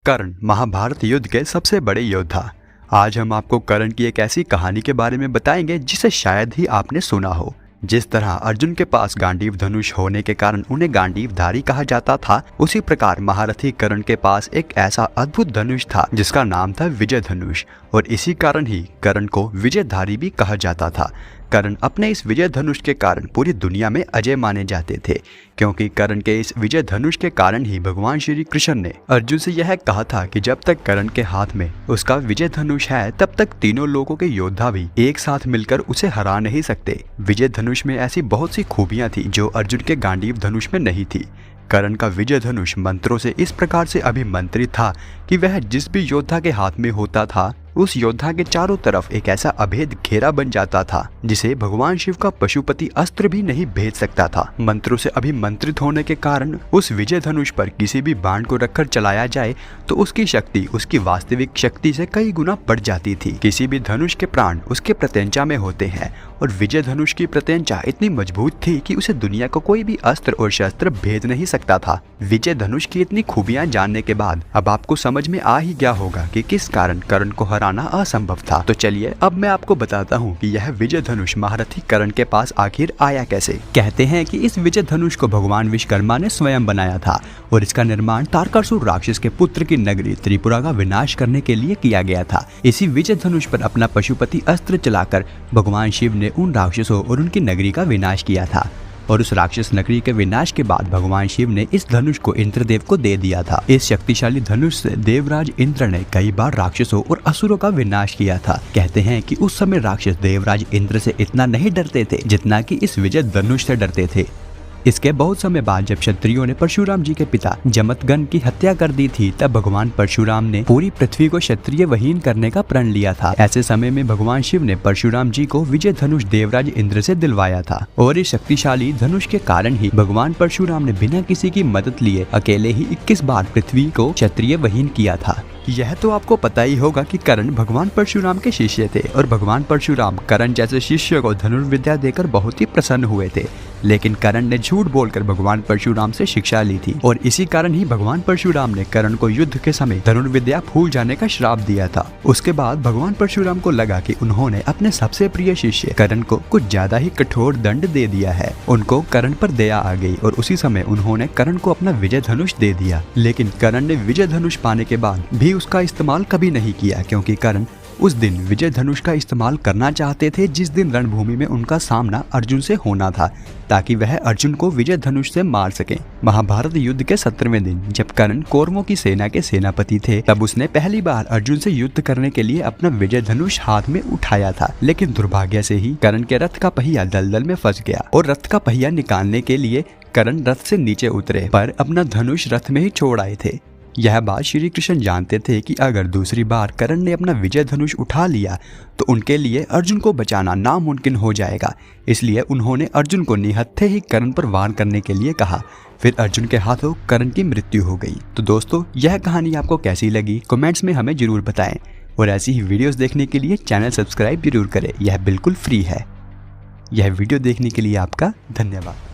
कर्ण महाभारत युद्ध के सबसे बड़े योद्धा। आज हम आपको कर्ण की एक ऐसी कहानी के बारे में बताएंगे जिसे शायद ही आपने सुना हो। जिस तरह अर्जुन के पास गांडीव धनुष होने के कारण उन्हें गांडीवधारी कहा जाता था, उसी प्रकार महारथी कर्ण के पास एक ऐसा अद्भुत धनुष था जिसका नाम था विजय धनुष, और इसी कारण ही कर्ण को विजयधारी भी कहा जाता था। कर्ण अपने इस विजय धनुष के कारण पूरी दुनिया में अजय माने जाते थे, क्योंकि कर्ण के इस विजय धनुष के कारण ही भगवान श्री कृष्ण ने अर्जुन से यह कहा था कि जब तक कर्ण के हाथ में उसका विजय धनुष है तब तक तीनों लोगों के योद्धा भी एक साथ मिलकर उसे हरा नहीं सकते। विजय धनुष में ऐसी बहुत सी खूबियां थी जो अर्जुन के गांडीव धनुष में नहीं थी। कर्ण का विजय धनुष मंत्रों से इस प्रकार से अभिमंत्रित था कि वह जिस भी योद्धा के हाथ में होता था उस योद्धा के चारों तरफ एक ऐसा अभेद घेरा बन जाता था जिसे भगवान शिव का पशुपति अस्त्र भी नहीं भेद सकता था। मंत्रों से अभिमंत्रित होने के कारण उस विजय धनुष पर किसी भी बाण को रखकर चलाया जाए तो उसकी शक्ति उसकी वास्तविक शक्ति से कई गुना बढ़ जाती थी। किसी भी धनुष के प्राण उसके प्रत्यंचा में होते हैं और विजय धनुष की प्रत्यंचा इतनी मजबूत थी कि उसे दुनिया को कोई भी अस्त्र और शस्त्र भेद नहीं सकता था। विजय धनुष की इतनी खूबियां जानने के बाद अब आपको समझ में आ ही गया होगा कि किस कारण कर्ण को हराना असंभव था। तो चलिए अब मैं आपको बताता हूँ कि यह विजय धनुष महारथी कर्ण के पास आखिर आया कैसे। कहते हैं कि इस विजय धनुष को भगवान विश्वकर्मा ने स्वयं बनाया था और इसका निर्माण तारकासुर राक्षस के पुत्र की नगरी त्रिपुरा का विनाश करने के लिए किया गया था। इसी विजय धनुष पर अपना पशुपति अस्त्र चलाकर भगवान शिव ने उन राक्षसों और उनकी नगरी का विनाश किया था, और उस राक्षस नगरी के विनाश के बाद भगवान शिव ने इस धनुष को इंद्रदेव को दे दिया था। इस शक्तिशाली धनुष से देवराज इंद्र ने कई बार राक्षसों और असुरों का विनाश किया था। कहते हैं कि उस समय राक्षस देवराज इंद्र से इतना नहीं डरते थे जितना कि इस विजय धनुष से डरते थे। इसके बहुत समय बाद जब क्षत्रियों ने परशुराम जी के पिता जमदग्नि की हत्या कर दी थी, तब भगवान परशुराम ने पूरी पृथ्वी को क्षत्रिय विहीन करने का प्रण लिया था। ऐसे समय में भगवान शिव ने परशुराम जी को विजय धनुष देवराज इंद्र से दिलवाया था, और इस शक्तिशाली धनुष के कारण ही भगवान परशुराम ने बिना किसी की मदद लिए अकेले ही 21 बार पृथ्वी को क्षत्रिय विहीन किया था। यह तो आपको पता ही होगा कि कर्ण भगवान परशुराम के शिष्य थे और भगवान परशुराम कर्ण जैसे शिष्य को धनुर्विद्या देकर बहुत ही प्रसन्न हुए थे। लेकिन कर्ण ने झूठ बोलकर भगवान परशुराम से शिक्षा ली थी, और इसी कारण ही भगवान परशुराम ने कर्ण को युद्ध के समय धनुर्विद्या भूल जाने का श्राप दिया था। उसके बाद भगवान परशुराम को लगा कि उन्होंने अपने सबसे प्रिय शिष्य कर्ण को कुछ ज्यादा ही कठोर दंड दे दिया है। उनको कर्ण पर दया आ गई और उसी समय उन्होंने कर्ण को अपना विजय धनुष दे दिया। लेकिन कर्ण ने विजय धनुष पाने के बाद भी उसका इस्तेमाल कभी नहीं किया, क्योंकि कर्ण उस दिन विजय धनुष का इस्तेमाल करना चाहते थे जिस दिन रणभूमि में उनका सामना अर्जुन से होना था, ताकि वह अर्जुन को विजय धनुष से मार सके। महाभारत युद्ध के 17वें दिन जब कर्ण कौरवों की सेना के सेनापति थे, तब उसने पहली बार अर्जुन से युद्ध करने के लिए अपना विजय धनुष हाथ में उठाया था। लेकिन दुर्भाग्य से ही कर्ण के रथ का पहिया दलदल में फंस गया, और रथ का पहिया निकालने के लिए कर्ण रथ से नीचे उतरे पर अपना धनुष रथ में ही छोड़ आए थे। यह बात श्री कृष्ण जानते थे कि अगर दूसरी बार कर्ण ने अपना विजय धनुष उठा लिया तो उनके लिए अर्जुन को बचाना नामुमकिन हो जाएगा। इसलिए उन्होंने अर्जुन को निहत्थे ही कर्ण पर वार करने के लिए कहा। फिर अर्जुन के हाथों कर्ण की मृत्यु हो गई। तो दोस्तों, यह कहानी आपको कैसी लगी कमेंट्स में हमें जरूर बताएं, और ऐसी ही वीडियोस देखने के लिए चैनल सब्सक्राइब जरूर करें। यह बिल्कुल फ्री है। यह वीडियो देखने के लिए आपका धन्यवाद।